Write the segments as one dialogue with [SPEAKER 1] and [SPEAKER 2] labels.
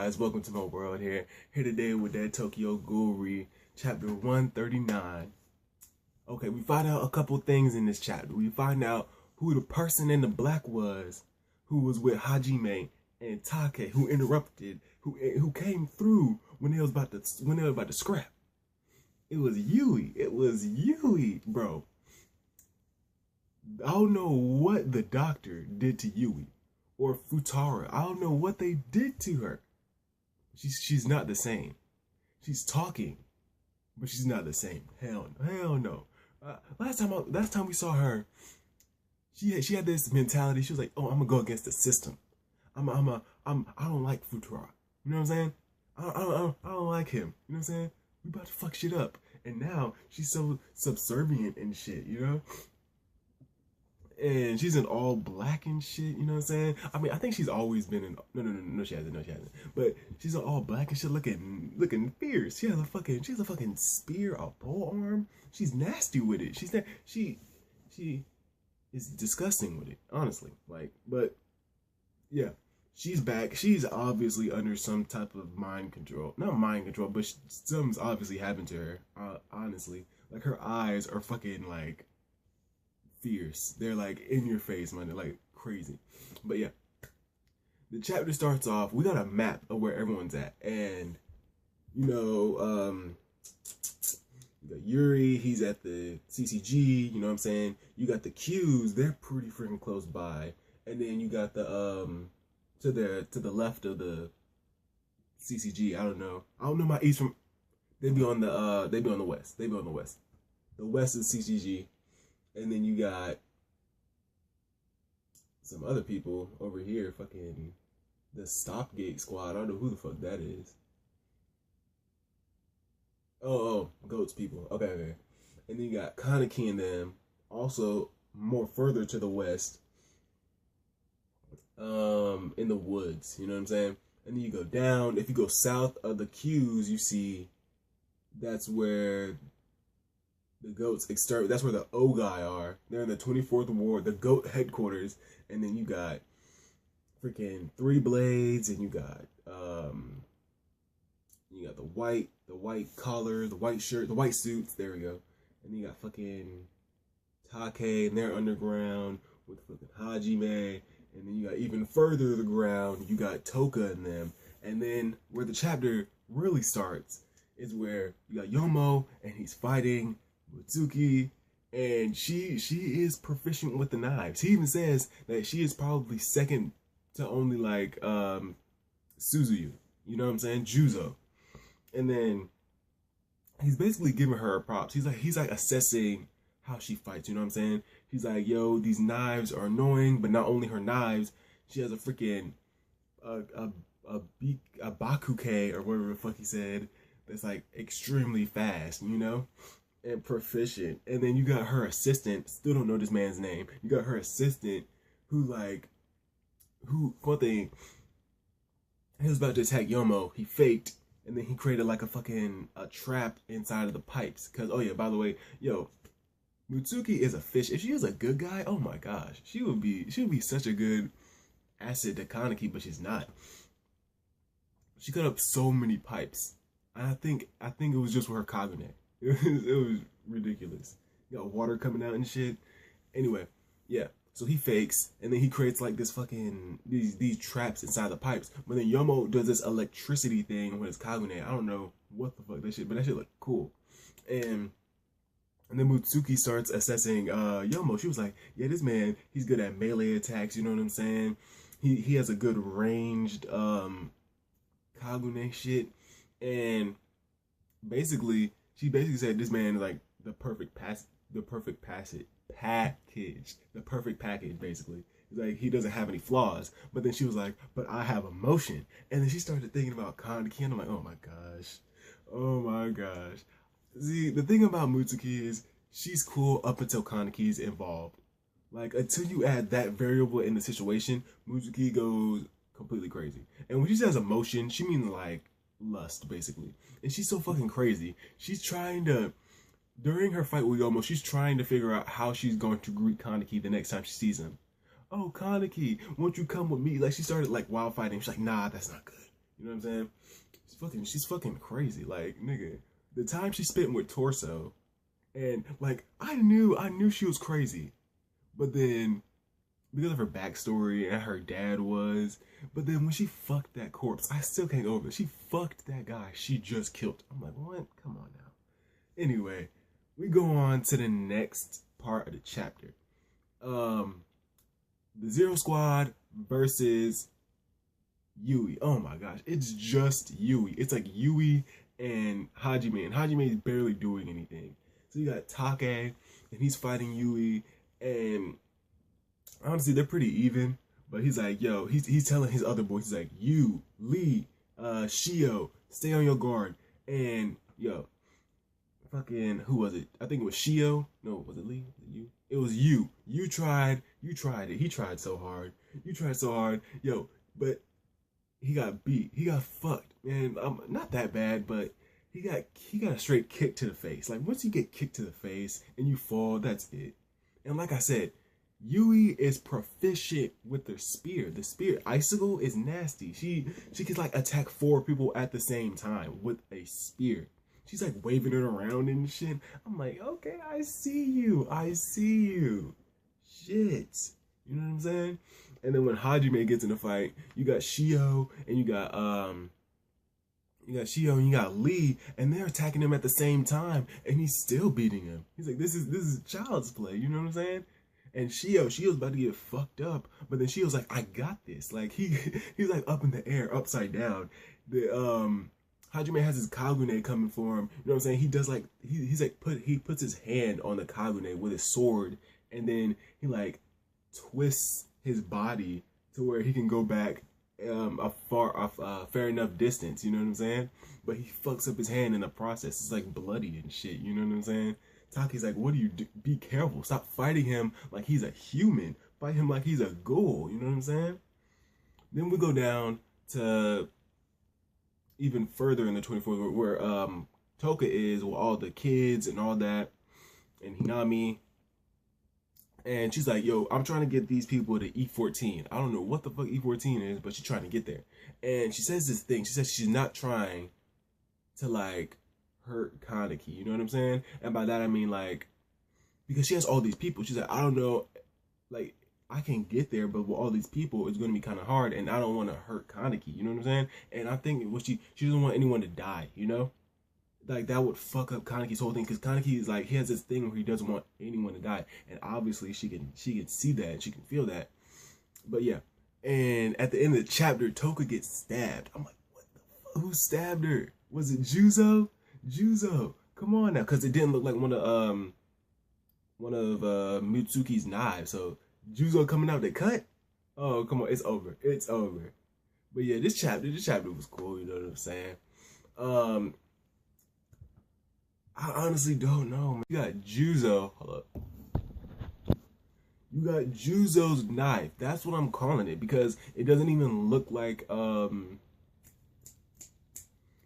[SPEAKER 1] guys, welcome to my world here today with that Tokyo Ghoul chapter 139. Okay, we find out a couple things in this chapter. We find out who the person in the black was, who was with Hajime and Take, who interrupted, who came through when they was about to scrap. It was Yui, bro. I don't know what the doctor did to Yui or Futara. I don't know what they did to her. She's not the same. She's talking, but she's not the same. Hell no. Last time we saw her, she had this mentality. She was like, "Oh, I'm gonna go against the system. I don't like Futara. You know what I'm saying? I don't like him. You know what I'm saying? We about to fuck shit up." And now she's so subservient and shit. You know. And she's in all black and shit, you know what I'm saying? I mean, I think she's always been in no she hasn't. But she's in all black and shit looking fierce. She has a fucking spear, a pole arm. She's nasty with it. She is disgusting with it, honestly. But yeah, she's back. She's obviously under some type of mind control. Not mind control, but something's obviously happened to her, honestly. Like, her eyes are fucking, fierce. They're in your face, man. They're crazy. But yeah, the chapter starts off. We got a map of where everyone's at, and you got Yuri. He's at the CCG. You know what I'm saying? You got the Qs. They're pretty freaking close by, and then you got the to the left of the CCG. I don't know my east from. They be on the west. The west is CCG. And then you got some other people over here, fucking the Stopgate Squad. I don't know who the fuck that is. Oh, Goats people. Okay. And then you got Kaneki and them, also more further to the west, in the woods. You know what I'm saying? And then you go down. If you go south of the Qs, you see that's where the Goats exterminate. That's where the Ogai are. They're in the 24th Ward, the Goat headquarters. And then you got freaking Three Blades, and you got the white collar, the white shirt, the white suits. There we go. And then you got fucking Take, and they're underground with fucking Hajime. And then you got even further to the ground, you got Toka and them. And then where the chapter really starts is where you got Yomo, and he's fighting Mutsuki, and she is proficient with the knives. He even says that she is probably second to only Suzuyu. You know what I'm saying? Juzo. And then he's basically giving her props. He's like assessing how she fights. You know what I'm saying? He's like, yo, these knives are annoying, but not only her knives, she has a freaking a bakuke or whatever the fuck he said. That's extremely fast. You know. And proficient. And then you got her assistant, still don't know this man's name. You got her assistant who one thing, he was about to attack Yomo, he faked, and then he created a trap inside of the pipes. Cause oh yeah, by the way, yo, Mutsuki is a fish. If she was a good guy, oh my gosh, she would be such a good asset to Kaneki, but she's not. She cut up so many pipes. I think it was just with her Kagune. It was ridiculous. You got water coming out and shit. Anyway, yeah. So he fakes, and then he creates this fucking these traps inside the pipes. But then Yomo does this electricity thing with his Kagune. I don't know what the fuck that shit, but that shit looked cool. And then Mutsuki starts assessing Yomo. She was like, yeah, this man, he's good at melee attacks. You know what I'm saying? He has a good ranged Kagune shit, and she basically said this man is the perfect package, basicly. He's he doesn't have any flaws. But then she was like, but I have emotion. And then she started thinking about Kaneki, and I'm like, oh my gosh. See, the thing about Mutsuki is she's cool up until Kaneki's involved. Until you add that variable in the situation, Mutsuki goes completely crazy. And when she says emotion, she means lust, basically. And she's so fucking crazy. She's trying to, during her fight with Yomo, she's trying to figure out how she's going to greet Kaneki the next time she sees him. Oh, Kaneki, won't you come with me? She started wild fighting. She's like, nah, that's not good. You know what I'm saying? She's fucking crazy. Like, nigga, the time she spent with Torso, and like I knew she was crazy, but then because of her backstory and her dad was, but then when she fucked that corpse, I still can't go over it. She fucked that guy she just killed. I'm like, what? Come on now. Anyway, we go on to the next part of the chapter. The Zero Squad versus Yui. Oh my gosh, it's just Yui. It's like Yui and Hajime, and Hajime is barely doing anything. So you got Take, and he's fighting Yui, and honestly, they're pretty even. But he's like, yo, he's telling his other boys, he's like, you, Lee, Shio, stay on your guard. And yo, fucking, who was it? I think it was Shio. No, was it Lee? Was it you? It was you. You tried it. He tried so hard. You tried so hard. Yo, but he got beat. He got fucked. Man, not that bad, but he got a straight kick to the face. Like, once you get kicked to the face and you fall, that's it. And like I said, Yui is proficient with the spear. The spear icicle is nasty. She can like attack 4 people at the same time with a spear. She's like waving it around and shit. I'm like, okay, I see you. Shit. You know what I'm saying? And then when Hajime gets in the fight, you got Shio and you got Lee, and they're attacking him at the same time, and he's still beating him. He's like, this is child's play, you know what I'm saying? And Shio's about to get fucked up, but then Shio's like, I got this. Like he's like up in the air, upside down. The Hajime has his Kagune coming for him. You know what I'm saying? He does like he puts his hand on the Kagune with his sword, and then he like twists his body to where he can go back a fair enough distance. You know what I'm saying? But he fucks up his hand in the process. It's like bloody and shit. You know what I'm saying? Taki's like, what do you do? Be careful. Stop fighting him like he's a human. Fight him like he's a ghoul. You know what I'm saying? Then we go down to even further in the 24th where Toka is with all the kids and all that, and Hinami. And she's like, yo, I'm trying to get these people to E14. I don't know what the fuck E14 is, but she's trying to get there. And she says this thing. She says she's not trying to like hurt Kaneki. You know what I'm saying? And by that I mean like, because she has all these people. She's like, I don't know, like I can get there, but with all these people, it's going to be kind of hard, and I don't want to hurt Kaneki. You know what I'm saying? And I think what she doesn't want anyone to die. You know, like that would fuck up Kaneki's whole thing, because Kaneki is like, he has this thing where he doesn't want anyone to die, and obviously she can see that and she can feel that. But yeah, and at the end of the chapter, Toka gets stabbed. I'm like, what the fuck? Who stabbed her? Was it Juzo? Juzo, come on now, because it didn't look like one of Mitsuki's knives. So Juzo coming out to cut? Oh, come on, it's over. It's over. But yeah, this chapter was cool, you know what I'm saying? I honestly don't know, man. You got Juzo. Hold up. You got Juzo's knife. That's what I'm calling it, because it doesn't even look like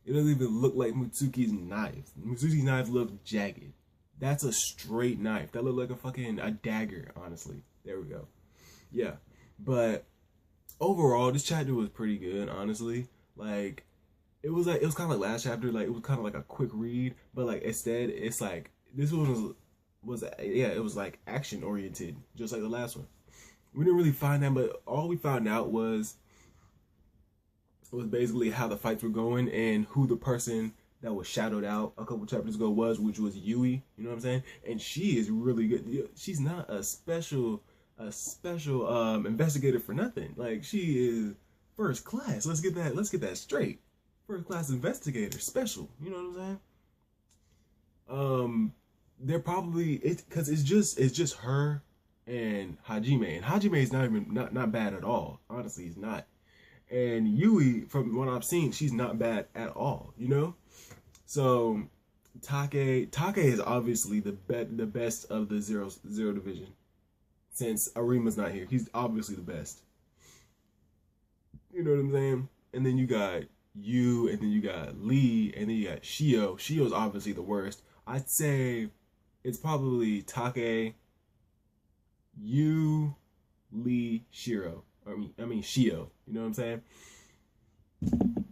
[SPEAKER 1] Mitsuki's knives. Mitsuki's knives look jagged. That's a straight knife. That looked like a dagger, honestly. There we go. Yeah. But overall, this chapter was pretty good, honestly. Like, it was kind of like last chapter. Like, it was kind of like a quick read, but like instead, it's like this one was it was like action oriented, just like the last one. We didn't really find that, but all we found out was basically how the fights were going and who the person that was shadowed out a couple chapters ago was, which was Yui. You know what I'm saying? And she is really good. She's not a special investigator for nothing. Like, she is first class. Let's get that straight. First class investigator, special. You know what I'm saying? They're probably because it's just her and Hajime, and Hajime is not bad at all. Honestly, he's not. And Yui, from what I've seen, she's not bad at all. You know. So Take is obviously the best of the zero division. Since Arima's not here, he's obviously the best. You know what I'm saying? And then you got you, and then you got Lee, and then you got Shio. Shio's obviously the worst. I'd say it's probably Take, you, Lee, Shiro. I mean Shio. You know what I'm saying?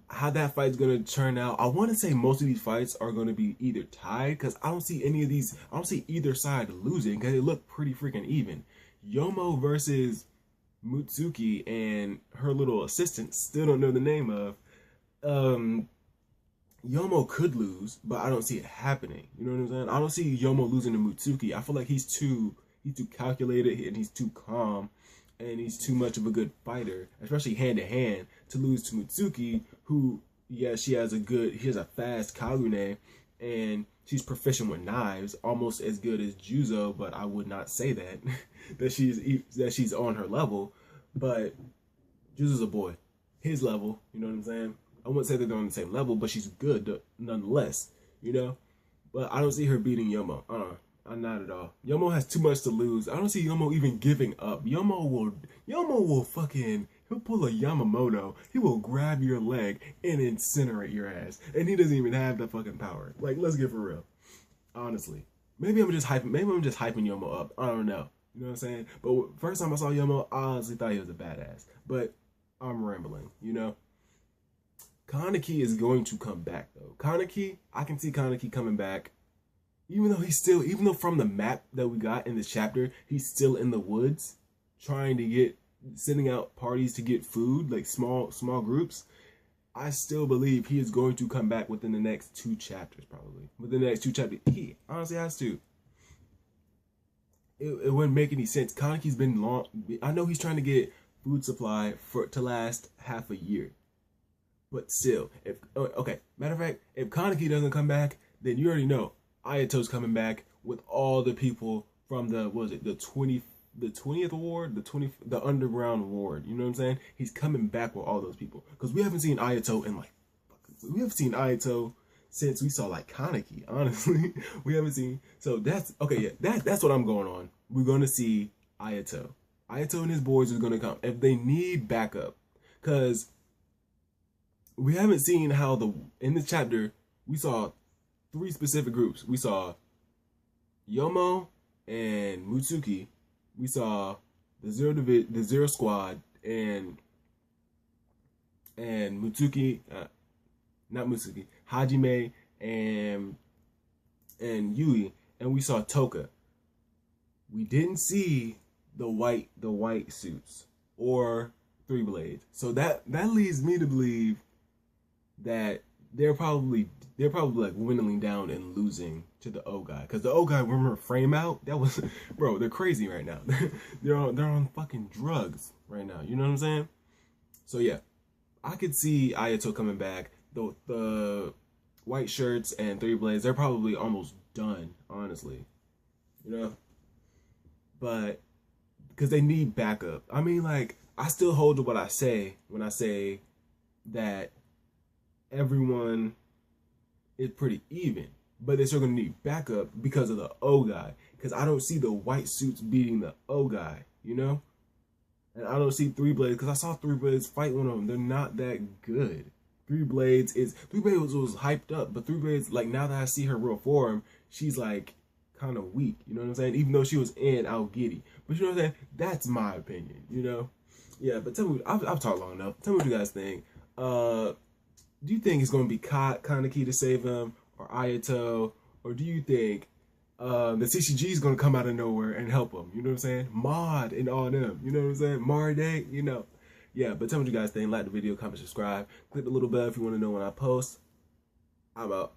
[SPEAKER 1] how that fight's gonna turn out. I want to say most of these fights are gonna be either tied, because I don't see any of these. I don't see either side losing, because they look pretty freaking even. Yomo versus Mutsuki and her little assistant, still don't know the name of. Yomo could lose, but I don't see it happening. You know what I'm saying? I don't see Yomo losing to Mutsuki. I feel like he's too calculated and he's too calm and he's too much of a good fighter, especially hand to hand, to lose to Mutsuki, who, yeah, she has a fast Kagune, and she's proficient with knives, almost as good as Juzo, but I would not say that that she's on her level. But Juzo's a boy, his level. You know what I'm saying? I wouldn't say that they're on the same level, but she's good nonetheless. You know, but I don't see her beating Yomo. Not at all. Yomo has too much to lose. I don't see Yomo even giving up. Yomo will fucking, he'll pull a Yamamoto. He will grab your leg and incinerate your ass. And he doesn't even have the fucking power. Like, let's get for real. Honestly. Maybe I'm just hyping Yomo up. I don't know. You know what I'm saying? But first time I saw Yomo, I honestly thought he was a badass. But I'm rambling, you know? Kaneki is going to come back, though. Kaneki, I can see Kaneki coming back. Even though from the map that we got in this chapter, he's still in the woods, sending out parties to get food, like small groups. I still believe he is going to come back within the next 2 chapters, probably. Within the next 2 chapters, he honestly has to. It wouldn't make any sense. Kaneki's been long. I know he's trying to get food supply to last half a year, but still, matter of fact, if Kaneki doesn't come back, then you already know. Ayato's coming back with all the people from the 20th ward, the underground ward. You know what I'm saying? He's coming back with all those people, because we haven't seen Ayato since we saw like Kaneki. Honestly, we haven't seen. So that's okay. Yeah, that's what I'm going on. We're gonna see Ayato. Ayato and his boys are gonna come if they need backup, because we haven't seen how in this chapter we saw 3 specific groups. We saw Yomo and Mutsuki. We saw the Zero Squad and Mutsuki, not Mutsuki, Hajime and Yui, and we saw Toka. We didn't see the white suits or 3 Blades. So that leads me to believe that they're probably like dwindling down and losing to the O guy, because the O guy, remember Frame Out? That was, bro, they're crazy right now. they're on fucking drugs right now. You know what I'm saying? So yeah, I could see Ayato coming back. The white shirts and 3 Blades, they're probably almost done, honestly. You know, but because they need backup. I mean, like, I still hold to what I say when I say that everyone is pretty even, but they're still gonna need backup because of the O guy. Because I don't see the white suits beating the O guy, you know? And I don't see 3 Blades, because I saw 3 Blades fight one of them. They're not that good. 3 Blades was hyped up, but 3 Blades, like, now that I see her real form, she's like kind of weak, you know what I'm saying? Even though she was in Aogiri. But you know what I'm saying? That's my opinion, you know? Yeah, but tell me, I've talked long enough. Tell me what you guys think. Do you think it's going to be Kaneki to save him, or Ayato, or do you think the CCG is going to come out of nowhere and help him? You know what I'm saying? Mod and all them. You know what I'm saying? Marday, you know. Yeah, but tell me what you guys think. Like the video, comment, subscribe. Click the little bell if you want to know when I post. I'm out.